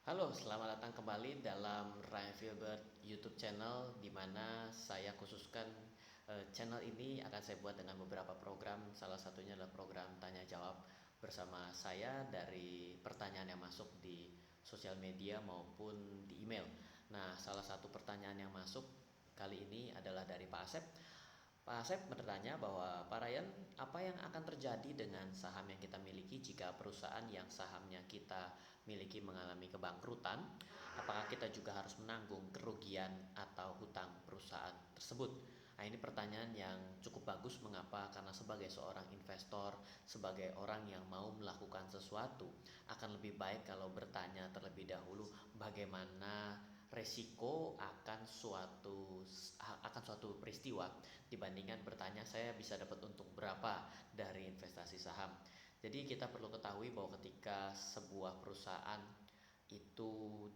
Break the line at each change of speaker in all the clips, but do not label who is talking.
Halo, selamat datang kembali dalam Ryan Filbert YouTube channel di mana saya khususkan channel ini akan saya buat dengan beberapa program. Salah satunya adalah program tanya jawab bersama saya dari pertanyaan yang masuk di sosial media maupun di email. Nah, salah satu pertanyaan yang masuk kali ini adalah dari Pak Asep. Pak Asep bertanya bahwa, Pak Ryan, apa yang akan terjadi dengan saham yang kita miliki jika perusahaan yang sahamnya kita miliki mengalami kebangkrutan? Apakah kita juga harus menanggung kerugian atau hutang perusahaan tersebut? Nah, ini pertanyaan yang cukup bagus. Mengapa? Karena sebagai seorang investor, sebagai orang yang mau melakukan sesuatu, akan lebih baik kalau bertanya terlebih dahulu bagaimana resiko akan suatu peristiwa dibandingkan bertanya saya bisa dapat untung berapa dari investasi saham. Jadi kita perlu ketahui bahwa ketika sebuah perusahaan itu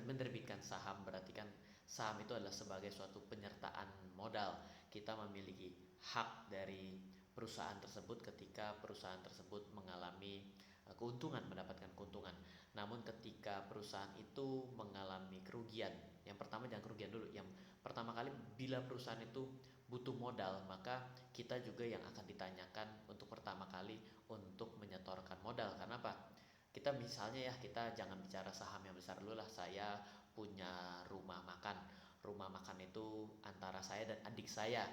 menerbitkan saham, berarti kan saham itu adalah sebagai suatu penyertaan modal. Kita memiliki hak dari perusahaan tersebut ketika perusahaan tersebut mengalami keuntungan, mendapatkan keuntungan. Namun ketika perusahaan itu mengalami kerugian, yang pertama jangan kerugian dulu. Yang pertama kali, bila perusahaan itu butuh modal, maka kita juga yang akan ditanyakan untuk pertama kali untuk menyetorkan modal. Karena apa? Kita misalnya ya, kita jangan bicara saham yang besar dulu lah. Saya punya rumah makan. Rumah makan itu antara adik saya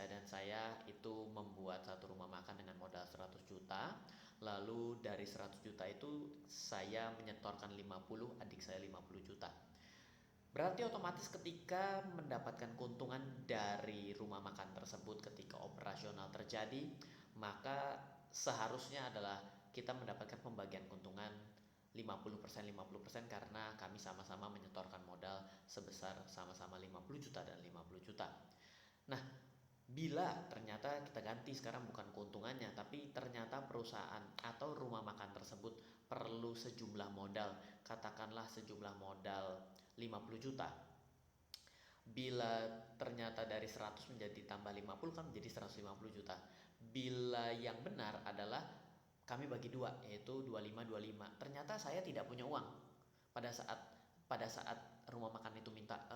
dan saya itu membuat satu rumah makan dengan modal 100 juta. Lalu dari 100 juta itu saya menyetorkan 50, adik saya 50 juta. Berarti otomatis ketika mendapatkan keuntungan dari rumah makan tersebut ketika operasional terjadi, maka seharusnya adalah kita mendapatkan pembagian keuntungan 50%, 50% karena kami sama-sama menyetorkan modal sebesar sama-sama 50 juta dan 50 juta. Nah, bila ternyata kita ganti sekarang bukan keuntungannya, tapi ternyata perusahaan atau rumah makan tersebut perlu sejumlah modal, katakanlah sejumlah modal 50 juta. Bila ternyata dari 100 menjadi tambah 50 kan menjadi 150 juta. Bila yang benar adalah kami bagi dua, yaitu 25-25. Ternyata saya tidak punya uang. Pada saat pada saat rumah makan itu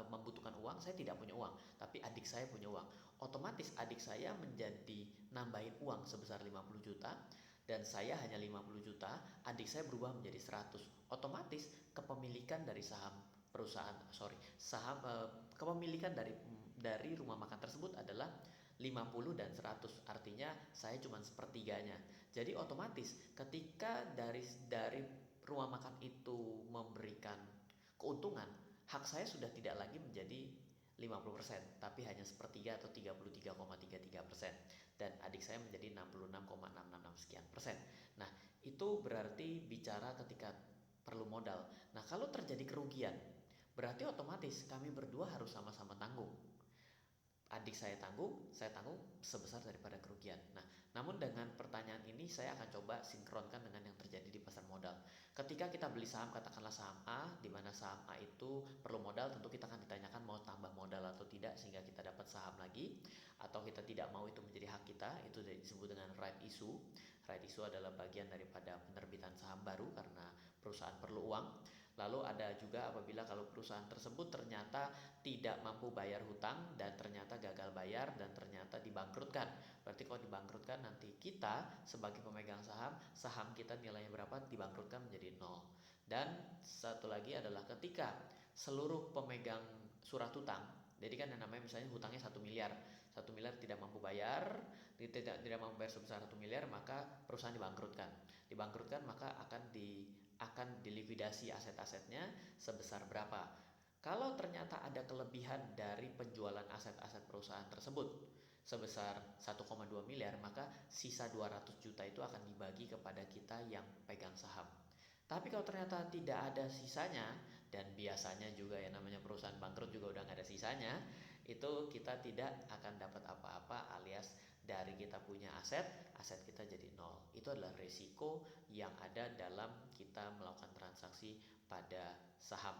membutuhkan uang, saya tidak punya uang, tapi adik saya punya uang. Otomatis adik saya menjadi nambahin uang sebesar 50 juta dan saya hanya 50 juta, adik saya berubah menjadi 100. Otomatis kepemilikan dari kepemilikan dari rumah makan tersebut adalah 50 dan 100, artinya saya cuma sepertiganya. Jadi otomatis ketika dari rumah makan itu memberikan keuntungan, hak saya sudah tidak lagi menjadi 50%, tapi hanya sepertiga atau 33,33%, dan adik saya menjadi 66,666 sekian persen. Nah, itu berarti bicara ketika perlu modal. Nah, kalau terjadi kerugian, berarti otomatis kami berdua harus sama-sama tanggung. Adik saya tanggung sebesar daripada kerugian. Nah, namun dengan pertanyaan ini saya akan coba sinkronkan dengan yang terjadi di pasar modal. Ketika kita beli saham, katakanlah saham A, di mana saham A itu perlu modal, tentu kita akan ditanyakan mau tambah modal atau tidak sehingga kita dapat saham lagi, atau kita tidak mau itu menjadi hak kita, itu disebut dengan right issue. Right issue adalah bagian daripada penerbitan saham baru karena perusahaan perlu uang. Lalu ada juga apabila kalau perusahaan tersebut ternyata tidak mampu bayar hutang dan ternyata gagal bayar dan ternyata dibangkrutkan. Berarti kalau dibangkrutkan nanti kita sebagai pemegang saham, saham kita nilainya berapa dibangkrutkan menjadi nol. Dan satu lagi adalah ketika seluruh pemegang surat hutang, jadi kan yang namanya misalnya hutangnya 1 miliar, 1 miliar tidak mampu bayar, tidak mampu bayar sebesar 1 miliar, maka perusahaan dibangkrutkan, maka akan dilikuidasi aset-asetnya sebesar berapa. Kalau ternyata ada kelebihan dari penjualan aset-aset perusahaan tersebut sebesar 1,2 miliar, maka sisa 200 juta itu akan dibagi kepada kita yang pegang saham. Tapi kalau ternyata tidak ada sisanya, dan biasanya juga yang namanya perusahaan bangkrut juga udah nggak ada sisanya, itu kita tidak akan dapat apa-apa, alias dari kita punya aset kita jadi nol. Itu adalah risiko yang ada dalam kita melakukan transaksi pada saham.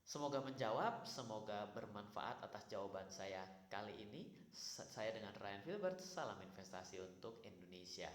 Semoga menjawab, semoga bermanfaat atas jawaban saya kali ini. Saya dengan Ryan Filbert, salam investasi untuk Indonesia.